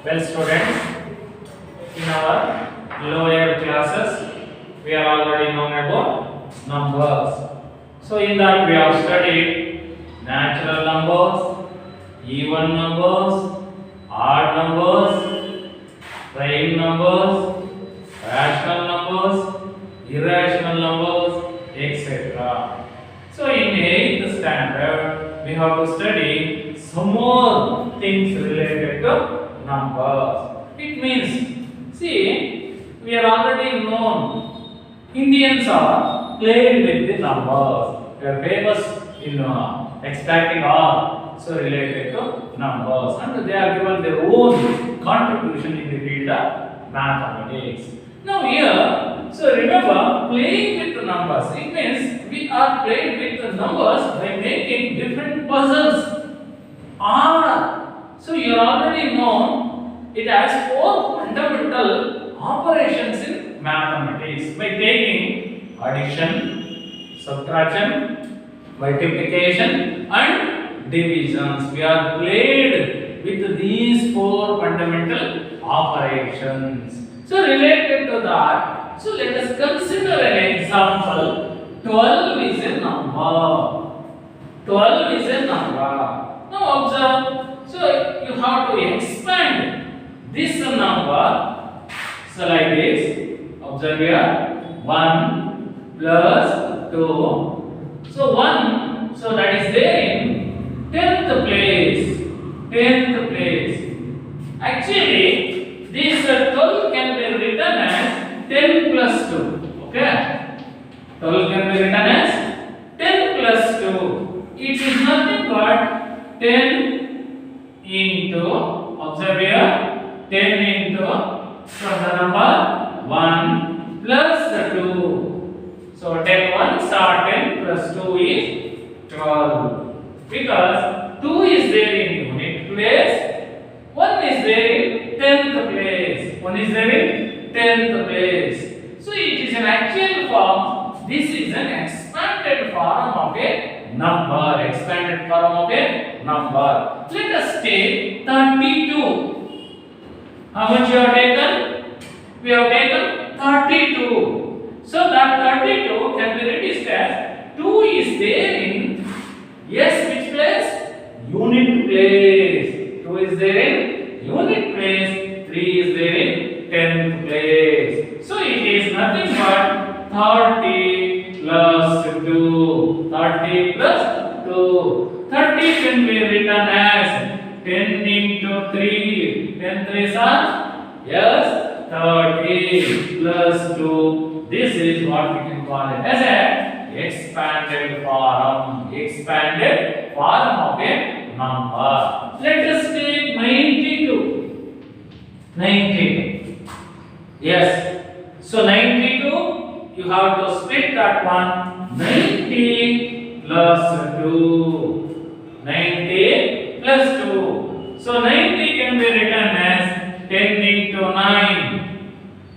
Well, students, in our lower classes, we are already known about numbers. So, in that we have studied natural numbers, even numbers, odd numbers, prime numbers, rational numbers, irrational numbers, etc. So, in 8th standard, we have to study some more things related to numbers. It means, see, we are already known. Indians are played with the numbers. They are famous in extracting all so related to numbers, and they are given their own contribution in the field of mathematics. Now here, so remember, playing with the numbers. It means we are playing with the numbers by making different puzzles. So you already know it has four fundamental operations in mathematics by taking addition, subtraction, multiplication and divisions. We are played with these four fundamental operations. So related to that, so let us consider an example. 12 is a number. 12 is a number. Now observe, so you have to expand this number, so like this, observe here, 1 plus 2, so 1, so that is there in 10th place, 10th place. Actually, this 12 can be written as 10 plus 2, okay, 12 can be written as 10 plus 2, it is nothing but 10 into, observe here, 10 into, from the number 1 plus the 2. So 10 ones are 10 plus 2 is 12. Because 2 is there in unit place, 1 is there in 10th place. 1 is there in 10th place. So it is an actual form. This is an expanded form of a number. Expanded form of a number. Let us take 32. How much you have taken? We have taken 32. So that 32 can be reduced as 2 is there in, yes, which place? Unit place. 2 is there in unit place. 3 is there in 10th place. So it is nothing but 30 plus 2. 30 plus 2. 30 can be written as 10 into 3. 10 3s are, yes, 30 plus 2. This is what we can call it as a expanded form. Expanded form of a number. Let us take 92. 92. Yes. So 92, you have to split that one. 90 plus 2. 90 plus 2. So 90 can be written as 10 into 9,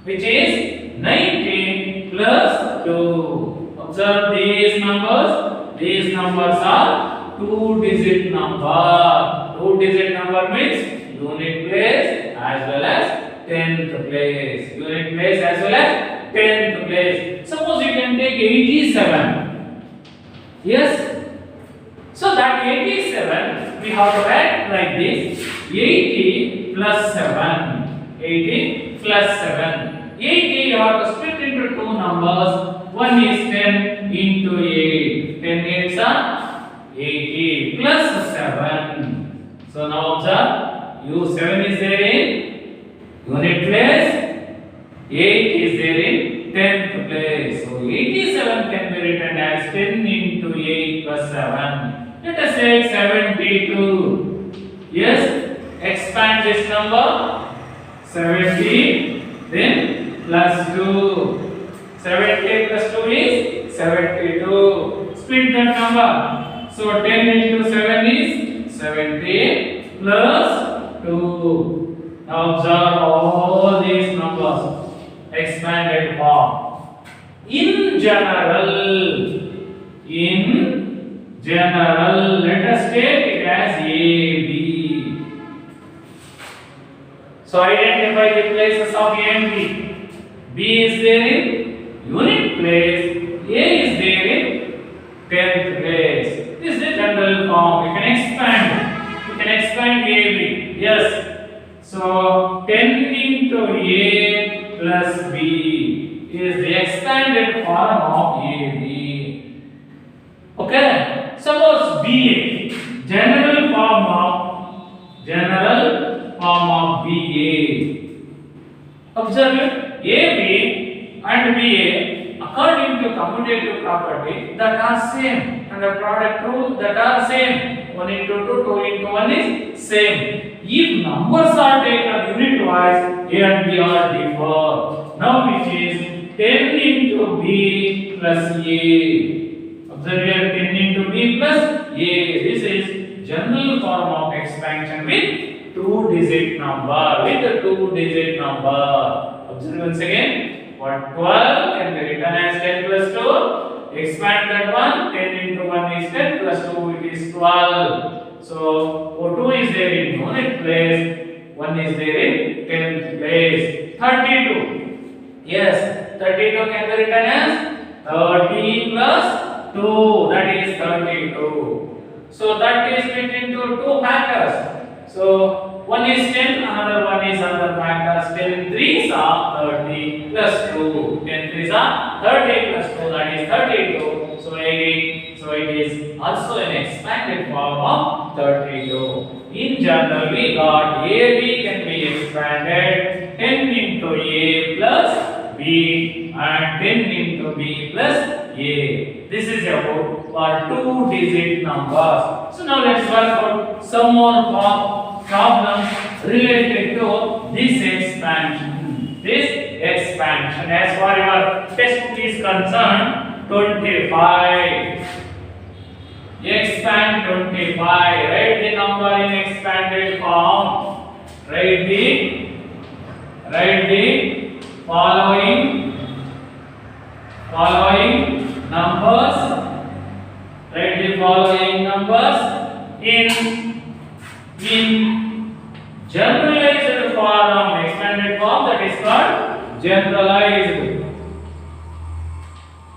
which is 90 plus 2. Observe these numbers. These numbers are 2-digit number. 2-digit number means unit place as well as 10th place. Unit place as well as 10th place. Suppose you can take 87. Yes. So that 87 we have to write like this. 80 plus 7. 80 plus 7. 80 you have to split into two numbers. One is 10 into 8. 10 8s are 80 plus 7. So now observe, you 7 is there in unit place, 8 is there in 10th place. So 87 can be written as 10 into 8 plus 7. Let us take 72. Yes, expand this number. 70, then plus 2. 70 plus 2 is 72. Split that number. So 10 into 7 is 70 plus 2. Now observe all these numbers. Expanded form. In general, let us take it as AB. So identify the places of A and B. B is there in unit place, A is there in tenth place. This is the general form. You can expand. You can expand AB. Yes. So 10 into A plus B is the expanded form of AB. Okay. Suppose BA, general form of BA. Observe it. AB and BA, according to commutative property, that are same, and the product rule that are same. 1 into 2, 2 into 1 is same. If numbers are taken unit wise, A and B are differ. Now which is 10 into B plus A. Observe here, 10 into B plus A. This is general form of expansion with two-digit number. Observe once again. What 12 can be written as 10 plus 2. Expand that one. 10 into 1 is 10 plus 2 it is 12. So 2 is there in unit place. 1 is there in 10th place. 32. Yes, 32 can be written as 30 plus 2. That is 32. So that is split into two factors. So 1 is 10, another one is another factors. 10 3s are 30 plus 2. 10 3s are 30 plus 2, that is 32. So it is also an expanded form of 32. In general, we got AB can be expanded 10 into A plus B and 10 into B plus A. This is about for two-digit numbers. So now let's work out some more problems related to this expansion. As far as your textbook is concerned, 25. Expand 25. Write the number in expanded form. Write the following numbers. Write the following numbers in generalized form. Expanded form, that is called generalized.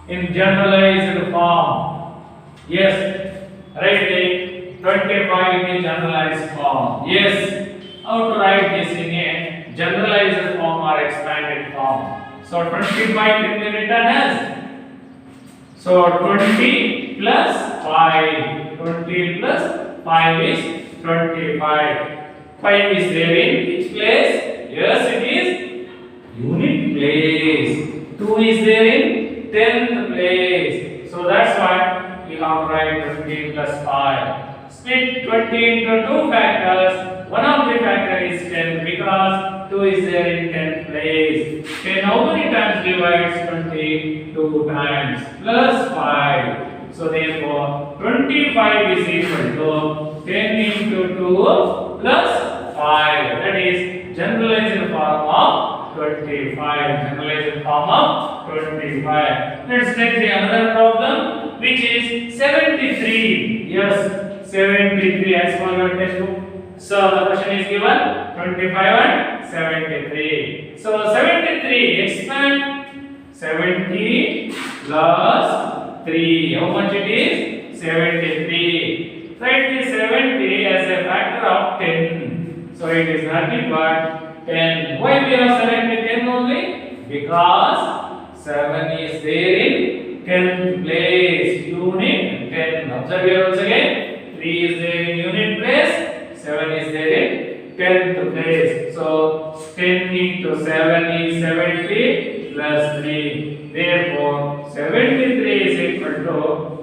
In generalized form. Yes, write the 25 in generalized form. Yes, how to write this in a generalized form or expanded form? So 25 can be written as, so 20 plus 5. 20 plus 5 is 25. 5 is there in which place? Yes, it is unit place. 2 is there in 10th place. So that's why we have to write 20 plus 5. Split 20 into two factors. One of the factor is 10 because 2 is there in 10th place. 10 how many times divides 20? 2 times plus 5. So therefore 25 is equal to 10 into 2 plus 5. That is generalized form of 25. Generalized form of 25. Let's take the another problem which is 73. Yes, 73 as per your textbook. So the question is given 25 and 73. So 73, expand 70 plus 3. How much it is? 73. Write the 70 as a factor of 10. So it is nothing but 10. Why we have selected 10 only? Because 7 is there in 10th place. Unit 10. Observe here once again. 3 is there in unit place. 7 is there in 10th place. So 10 into 7 is 70 plus 3. Therefore 73 is equal to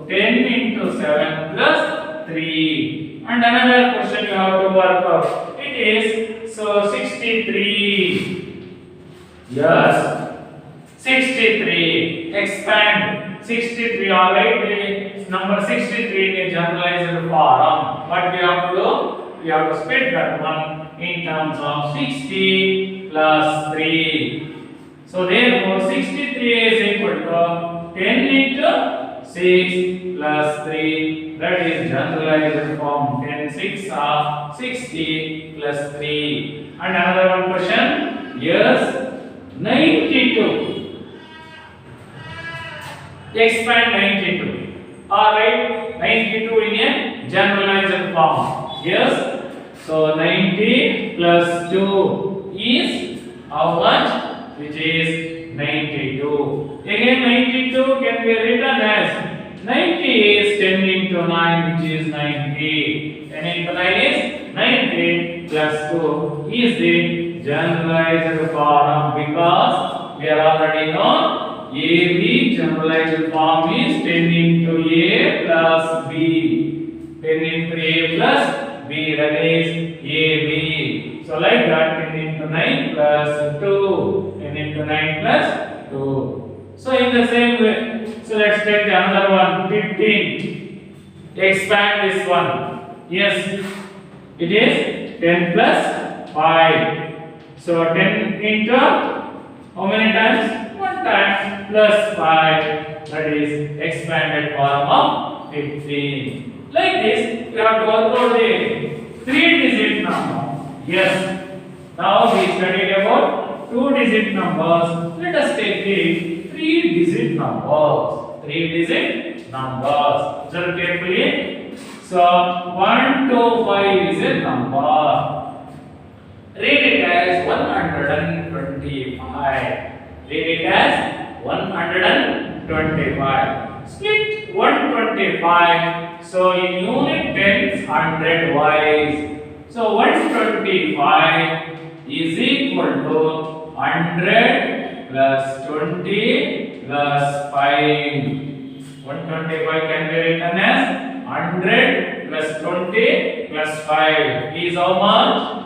10 into 7 plus 3. And another question you have to work out. It is so 63. Yes. 63. Expand 63. Alright. Number 63 in a generalized form. What we have to do? We have to split that one in terms of 60 plus 3. So therefore 63 is equal to 10 into 6 plus 3. That is generalized form. 10 6 are 60 plus 3. And another one question. Yes, 92. Expand 92. Alright, 92 in a generalized form. Yes. So 90 plus 2 is how much? Which is 92. Again 92 can be written as 90 is 10 into 9, which is 90. 10 into 9 is 90 plus 2 is the generalized form, because we are already known AB generalized form is 10 into A plus B. 10 into A plus B, that is AB. So like that, 10 into 9 plus 2. 10 into 9 plus 2. So in the same way, so let's take the another one, 15. Expand this one. Yes, it is 10 plus 5. So 10 into how many times? 1 time plus 5. That is expanded form of 15. Like this, we have to work out the 3-digit number. Yes. Now we studied about 2-digit numbers. Let us take the 3-digit numbers. 3-digit numbers. Observe carefully. So 1 to 5 is a number. Read it as 125. Read it as 125. Split 125. So in unit tens, 100 wise. So 125 is equal to 100 plus 20 plus 5. 125 can be written as 100 plus 20 plus 5 is how much?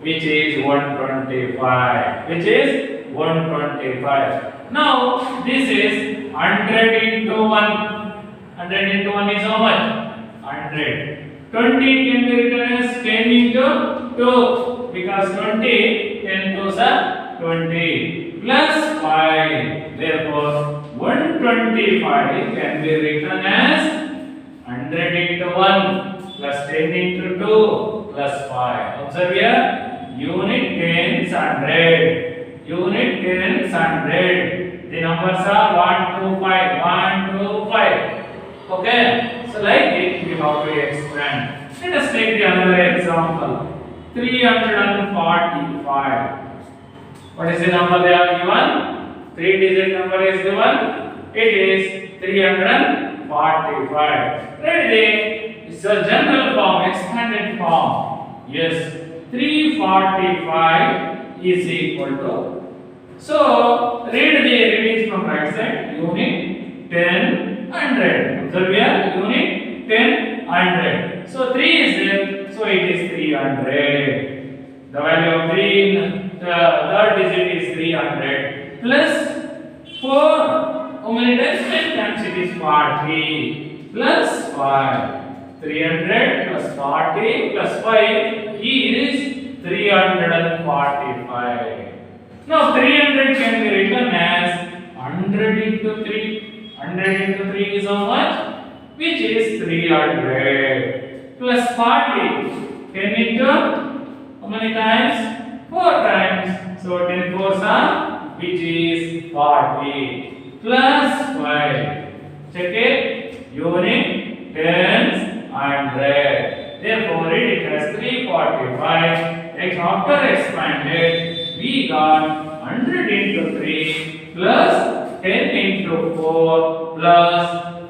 Which is 125. Which is 125. Now this is 100 into 1. 100 into 1 is how much? 100. 20 can be written as 10 into 2, because 20, 10 2s are 20 plus 5. Therefore 125 can be written as 100 into 1 plus 10 into 2 plus 5. Observe here. Unit tens 100. Unit tens 100. The numbers are 1 to 5. 1 to 5. Okay. So like it, we have to expand. Let us take the another example. 345. What is the number they are given? 3-digit number is given. It is 345. Right there. It's a general form, expanded form. Yes. 345 is equal to. So read the readings from right side. Unit 10, 100. Observe here. Unit 10, 100. So 3 is there. So it is 300. The value of 3 in the third digit is 300 plus 4. How many times? 10 times it is 40 plus 5. 300 plus 40 plus 5 is 345. Now 300 can be written as 100 into 3. 100 into 3 is how much? Which is 300 plus 40. 10 into how many times? 4 times. So 10 fours are, which is 40 plus 5. Check it. Unit tens 100. Therefore, read it as 345. After expanded, we got 100 into 3 plus 10 into 4 plus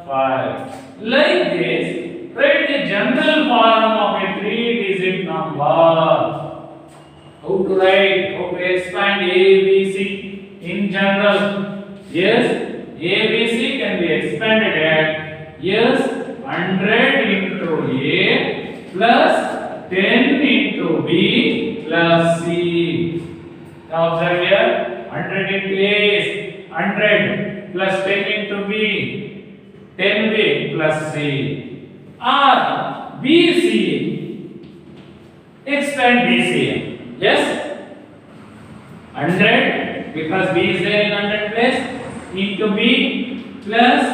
5. Like this, write the general form of a 3-digit number. How to write? How to expand A, B, C in general? Yes, A, B, C can be expanded at, yes, 100 into A plus 10 into B plus C. Now observe here, 100 into A is 100 plus 10 into B, 10B plus C. Or BC, expand BC. Yes, 100 because B is there in 100 place into B plus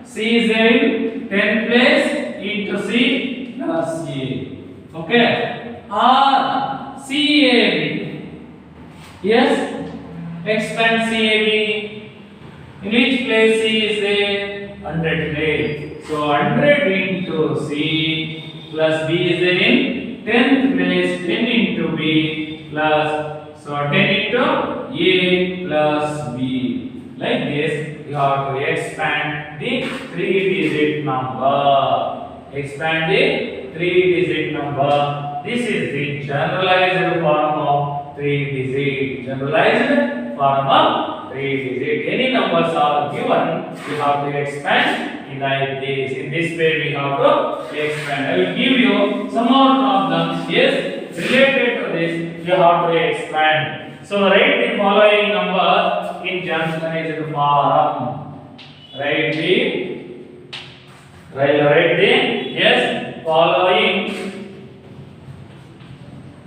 C is there in 10 place into C plus A. Okay. Or CAB. Yes. Expand CAB. In which place C is there? 100 place. So 100 into C plus B is there in 10th place. 10 into B plus, so 10 into A plus B. Like this, you have to expand the 3-digit number. Expand the 3-digit number. This is the generalized form of 3-digit. Generalized form of 3-digit. Any numbers are given, you have to expand like this. In this way, we have to expand. I will give you some more problems. Yes, related to this, you have to expand. So write the following numbers in generalized form. Write the yes following.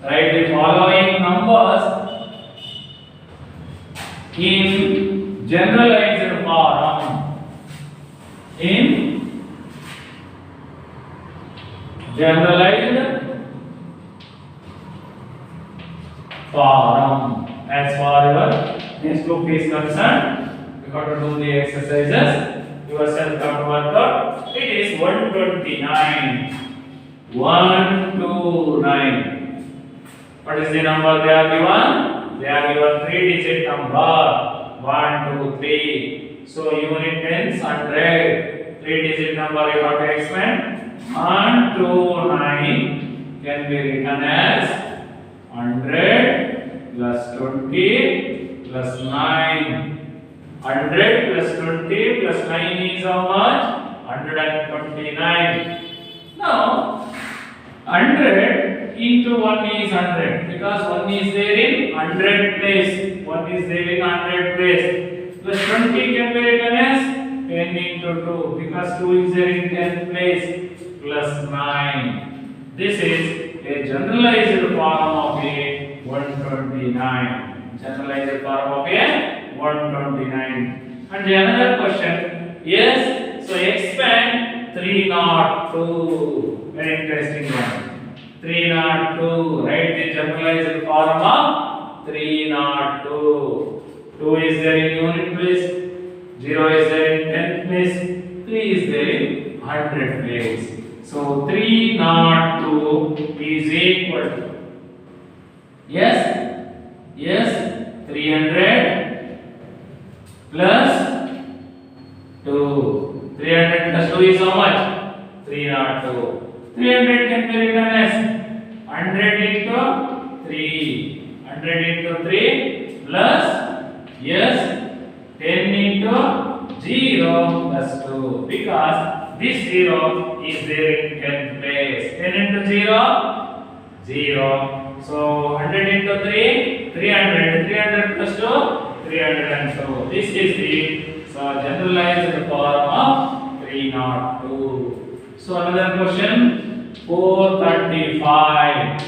Write the following numbers in generalized form. In generalized form. As far as your next book is concerned, you have to do the exercises. Yourself have to work out. It is 129. 129. What is the number they are given? They are given 3-digit number. 1, 2, 3. So unit tens 100. 3-digit number you have to expand. 129 can be written as 100 plus 20 plus 9. 100 plus 20 plus 9 is how much? 129. Now 100 into 1 is 100 because 1 is there in 100 place. 1 is there in 100 place. Plus 20 can be written as 10 into 2 because 2 is there in 10th place plus 9. This is a generalized form of a 129. Generalized form of a 129. And the another question. Yes, so expand 302. Very interesting one. 302. Write the generalized form of 302. 2 is there in unit place. 0 is there in 10th place. 3 is there in 100 place. So 302 is equal to, yes, 300 plus 2. 300 plus 2 is how much? 302. 300 can be written as 100 into 3. 100 into 3 plus, yes, 10 into 0 plus 2 because this 0 is there in 10th place. 10 into 0, 0. So 100 into 3, 300. 300 plus 2, 302. This is the generalized form of 302. So another question, 435.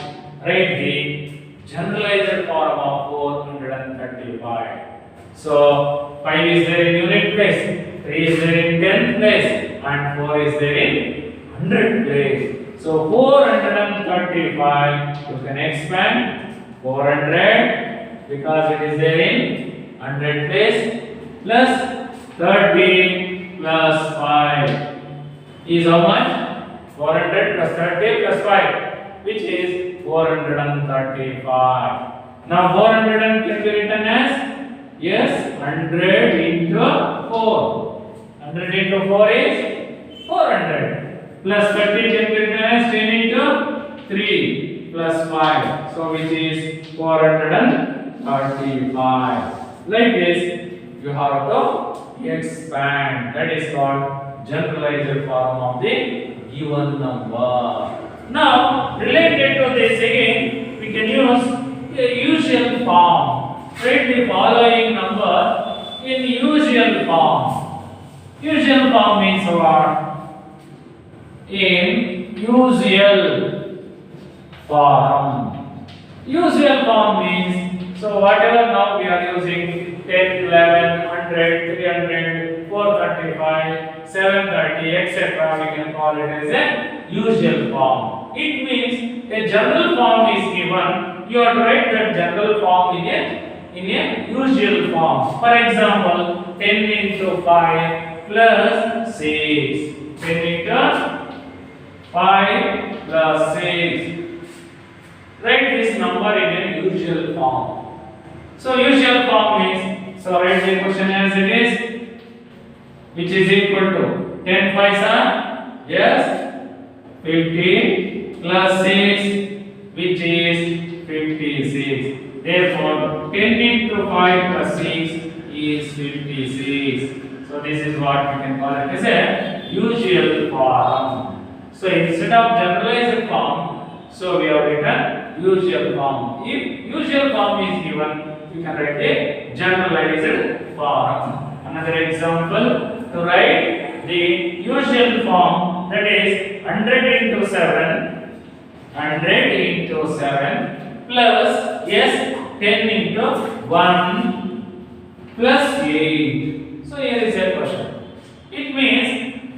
Write the generalized form of 435. So 5 is there in unit place, 3 is there in 10th place, and 4 is there in 100 place. So 435 you can expand 400 because it is there in 100 place plus 30 plus 5 is how much? 400 plus 30 plus 5, which is 435. Now 400 can be written as, yes, 100 into 4. 100 into 4 is 400. Plus 30 can be written as 10 into 3 plus 5. So which is 435. Like this, you have to expand. That is called generalized form of the given number. Now, related to this again, we can use a usual form. Write the following number in usual form. Usual form means what? In usual form. Usual form means, so whatever now we are using 10, 11, 100, 300, 435, 730, etc. we can call it as a usual form. It means a general form is given. You have to write that general form in a usual form. For example, 10 into 5 plus 6. 10 into 5 plus 6. Write this number in a usual form. So usual form is, so write the question as it is, which is equal to 10 5s are, yes, 50 plus 6, which is 56. Therefore, 10 into 5 plus 6 is 56. So this is what we can call it as a usual form. So instead of generalized form, so we have written usual form. If usual form is given, you can write a generalized form. Another example, to write the usual form, that is 100 into 7, 100 into 7 plus, yes, 10 into 1 plus 8. So here is a question. It means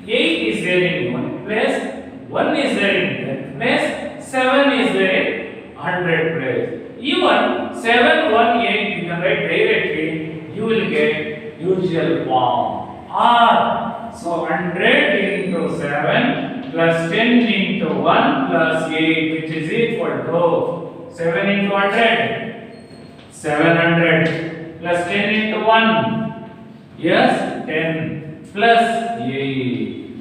8 is there in 1 place, 1 is there in 10 place, 7 is there in 100 place. Even 7, 1, 8 you can write directly, you will get usual form. Or, so 100 into 7 plus 10 into 1 plus 8, which is equal to 7 into 100, 700 plus 10 into 1, yes, 10 plus 8.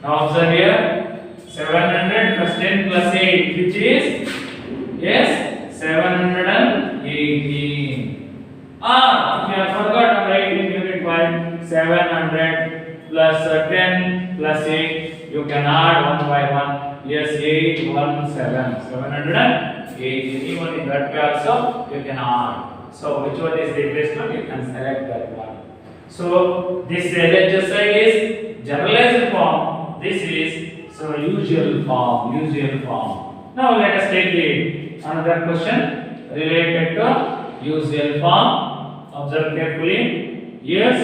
Now observe here, 700 plus 10 plus 8, which is, yes, 718. If you have forgotten, write in unit 1, 700 plus 10 plus 8, you can add 1 by 1. Yes, 8, 1, 7. 708. Even in that way also, you can add. So, which one is the best one? You can select that one. So, this exercise is generalized form. This is, so, usual form. Usual form. Now, let us take another question related to usual form. Observe carefully. Yes,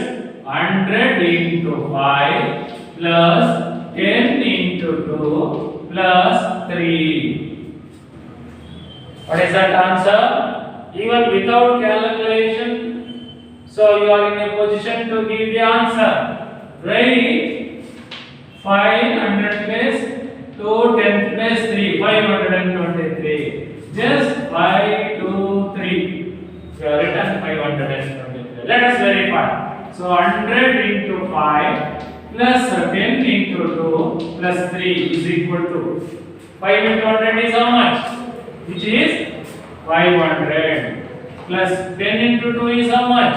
100 into 5 plus 10 into 2 plus 3. What is that answer? Even without calculation, so you are in a position to give the answer. Write 500 plus 2, 10 plus 3, 523. Just 5, 2, 3. We have written 523. Let us verify. So 100 into 5 plus 10 into 2 plus 3 is equal to 5 into 100 is how much? Which is 500 plus 10 into 2 is how much?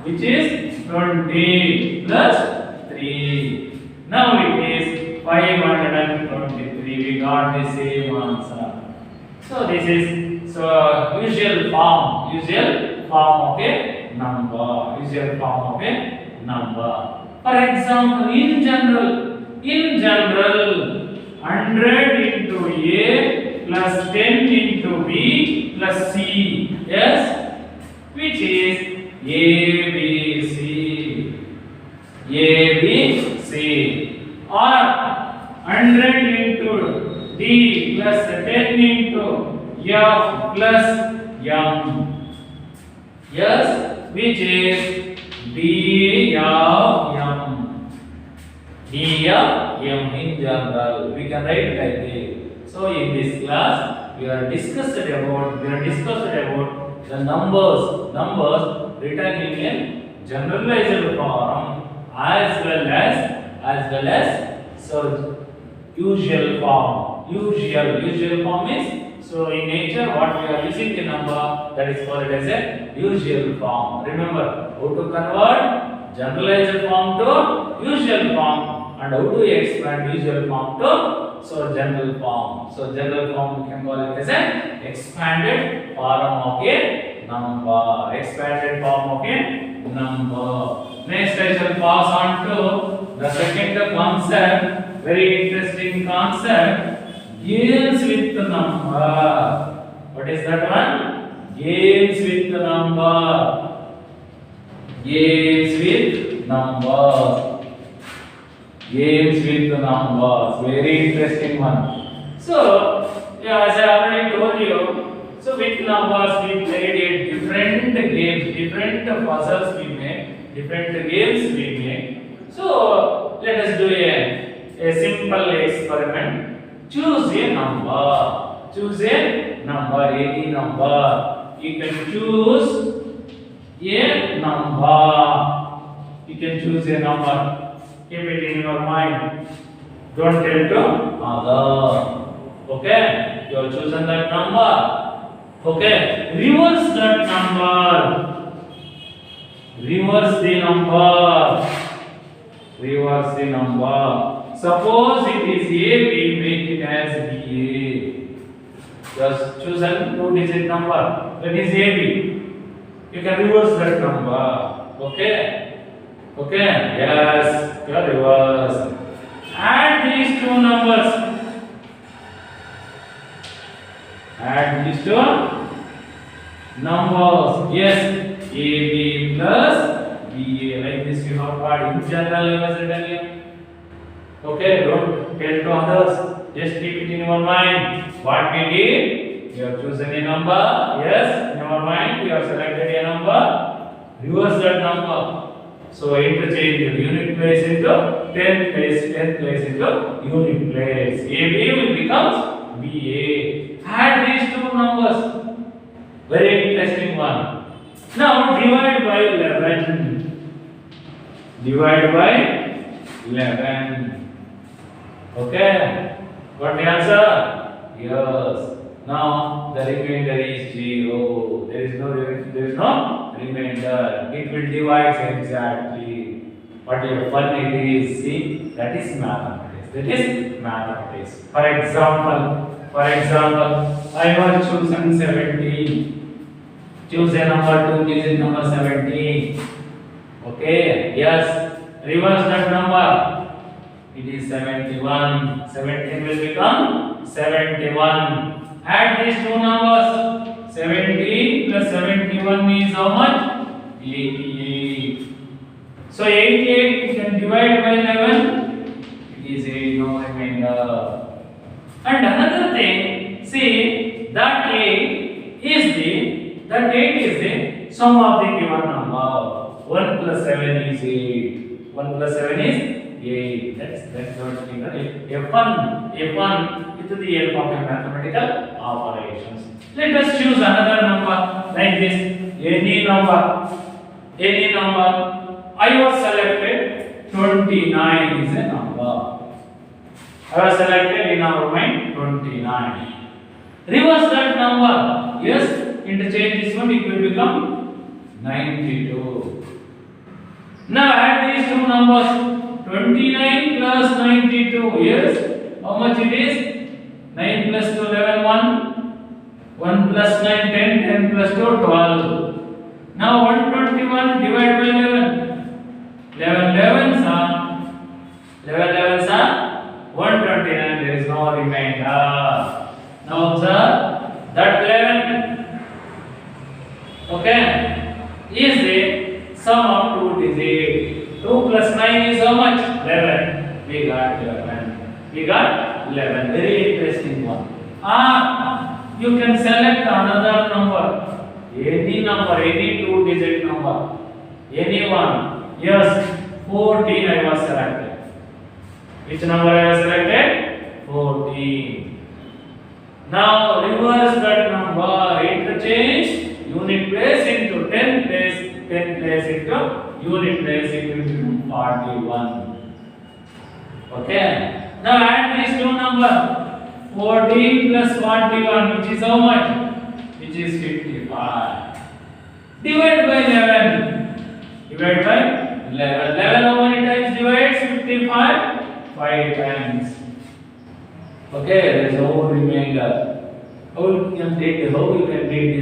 Which is 20 plus 3. Now it is 523. We got the same answer. So this is usual form of a number. Usual form of a number. For example, in general, 100 into A plus 10 into B plus C, yes, which is ABC. Or 100 into D plus 10 into F plus M, yes, which is D of M. D of M in general. We can write like this. So in this class, we are discussed about the numbers written in a generalized form as well as so usual form. Usual form is, so in nature what we are using the number, that is called as a usual form. Remember how to convert generalized form to usual form and how to expand usual form to general form. So general form we can call it as an expanded form of a number. Expanded form of a number. Next I shall pass on to the second concept. Very interesting concept. Gains with the number. What is that one? Gains with the number. Gains with numbers. Games with numbers. Very interesting one. So, yeah, as I already told you, so with numbers we played a different games, different puzzles we made, different games we made. So, let us do a simple experiment. Choose a number. Choose a number, any number. You can choose a number. You can choose a number. Keep it in your mind. Don't tell to other. Okay? You have chosen that number. Okay? Reverse that number. Reverse the number. Reverse the number. Suppose it is A, we make it as BA. Just choose a two-digit number. That is AB. You can reverse that number. Okay? Okay? Yes. You are reverse. Add these two numbers. Add these two numbers. Yes. AB plus BA. Like this you have got in general I was written here. Okay, don't tell to others. Just keep it in your mind. What we did, you have chosen a number. Yes, in your mind, you have selected a number. Reverse that number. So interchange the unit place into 10th place, 10th place into unit place. AB will become BA. Add these two numbers. Very interesting one. Now divide by 11. Divide by 11. Okay, got the answer? Yes. Now the remainder is 0. There is no remainder. It will divide exactly. What a fun it is. See, that is mathematics. That is mathematics. For example, I was choosing 17. Choose a number 2 digit number 17. Okay, yes. Reverse that number. It is 71. 17 will become 71. Add these two numbers. 70 plus 71 is how much? 88. So 88 you can divide by 11. It is a no remainder. And another thing, see that 8 is the sum of the given number. 1 plus 7 is 8. 1 plus 7 is 8. That's what we call F1 with the help of mathematical operations. Let us choose another number like this. Any number. I was selected 29 is a number. I was selected in our mind 29. Reverse that number. Yes, interchange this one, it will become 92. Now add these two numbers. 29 plus 92. Yes, how much it is? 9 plus 2, 11, 1. 1 plus 9, 10. 10 plus 2, 12. Now 121 divided by 11. 11 are 129. There is no remainder. Now observe that 11. Okay, is the sum of two digits. 2 plus 9 is how much? 11. We got 11. Very interesting one. You can select another number. Any two-digit number. Any one. Yes, 14 I was selected. Which number I was selected? 14. Now reverse that number. Interchange unit place into 10 place. 10 place into unit place, it will become 41. Okay. Now add these two numbers. 14 plus 41, which is how much? Which is 55. Divide by 11. Divide by 11. 11 how many times divides 55? 5 times. Okay, there is no remainder. How you can take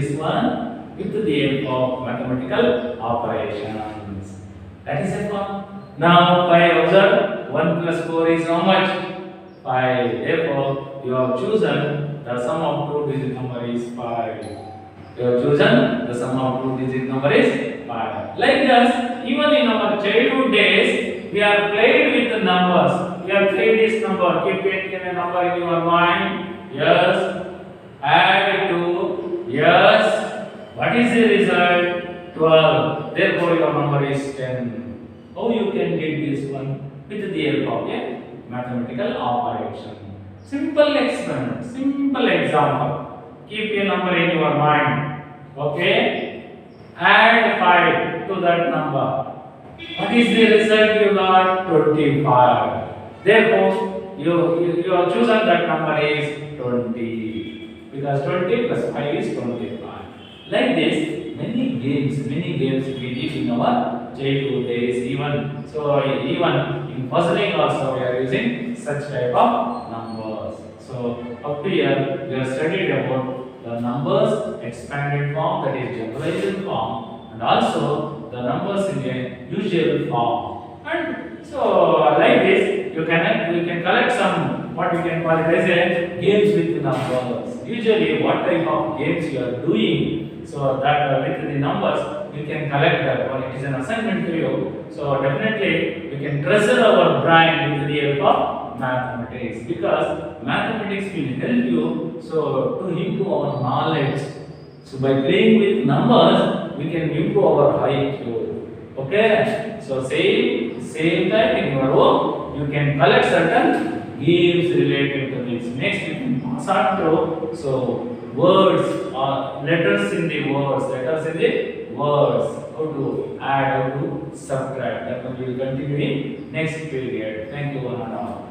this one? With the help of mathematical operations. That is a fun. Now 5 observe. 1 plus 4 is how much? 5. Therefore, you have chosen the sum of two-digit number is 5. You have chosen the sum of two-digit number is 5. Like this, even in our childhood days, we are played with the numbers. We have played this number. Keep it in a number in your mind. Yes. Add 2. Yes. What is the result? 12. Therefore, your number is 10. How you can get this one? With the help of a mathematical operation. Simple experiment. Simple example. Keep a number in your mind. Okay? Add 5 to that number. What is the result you got? 25. Therefore, you have chosen that number is 20. Because 20 plus 5 is 25. Like this, many games we did in our childhood days. Even in puzzling also we are using such type of numbers. So up to here we have studied about the numbers expanded form, that is generalized form, and also the numbers in a usual form. And so like this, we can collect some what we can call it as a games with numbers. Usually, what type of games you are doing, so that with the numbers you can collect that. Or it is an assignment to you. So definitely we can treasure our brain with the help of mathematics, because mathematics will help you so to improve our knowledge. So by playing with numbers, we can improve our IQ. Okay? So same time in your work, you can collect certain games related to this. Next, you can pass on to words or letters in the words. How to add, how to subtract. That one we will continue in next period. Thank you, one and all.